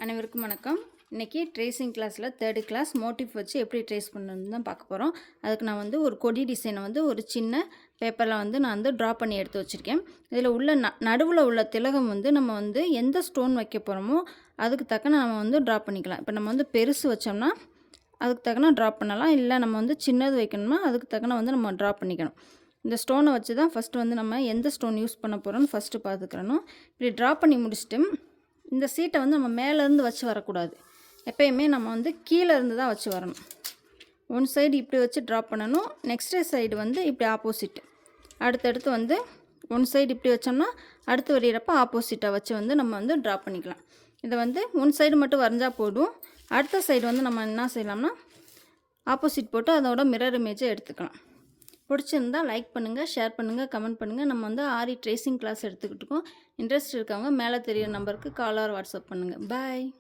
அனைவருக்கும் வணக்கம். இன்றைக்கி ட்ரேசிங் கிளாஸில் 3rd கிளாஸ் மோட்டிவ் வச்சு எப்படி ட்ரேஸ் பண்ணணுன்னு தான் பார்க்க போகிறோம். அதுக்கு நான் ஒரு கொடி டிசைனை ஒரு சின்ன பேப்பரில் நான் ட்ரா பண்ணி எடுத்து வச்சுருக்கேன். இதில் உள்ள நடுவில் உள்ள திலகம் நம்ம எந்த ஸ்டோன் வைக்க போகிறோமோ அதுக்கு தக்கன நம்ம ட்ரா பண்ணிக்கலாம். இப்போ நம்ம பெருசு வச்சோம்னா அதுக்கு தக்கன ட்ரா பண்ணலாம், இல்லை நம்ம சின்னது வைக்கணும்னா அதுக்கு தக்கன நம்ம ட்ரா பண்ணிக்கணும். இந்த ஸ்டோனை வச்சு தான் ஃபஸ்ட்டு நம்ம எந்த ஸ்டோன் யூஸ் பண்ண போகிறோன்னு ஃபஸ்ட்டு பார்த்துக்கிறணும். இப்படி ட்ரா பண்ணி முடிச்சுட்டு இந்த சீட்டை நம்ம மேலேருந்து வச்சு வரக்கூடாது. எப்பயுமே நம்ம கீழே இருந்து தான் வச்சு வரணும். ஒன் சைடு இப்படி வச்சு ட்ரா பண்ணணும், நெக்ஸ்ட் சைடு இப்படி ஆப்போசிட். அடுத்தடுத்து ஒன் சைடு இப்படி வச்சோம்னா அடுத்து வரைகிறப்ப ஆப்போசிட்டாக வச்சு நம்ம ட்ரா பண்ணிக்கலாம். இதை ஒன் சைடு மட்டும் வரைஞ்சால் போதும். அடுத்த சைடு நம்ம என்ன செய்யலாம்னா ஆப்போசிட் போட்டு அதோட மிரர் இமேஜை எடுத்துக்கலாம். பிடிச்சிருந்தால் லைக் பண்ணுங்கள், ஷேர் பண்ணுங்கள், கமெண்ட் பண்ணுங்கள். நம்ம ஆரி ட்ரேசிங் கிளாஸ் எடுத்துக்கிட்டு இருக்கோம். இன்ட்ரெஸ்ட் இருக்கவங்க மேலே தெரியிற நம்பருக்கு கால் ஆர் வாட்ஸ்அப் பண்ணுங்கள். பாய்.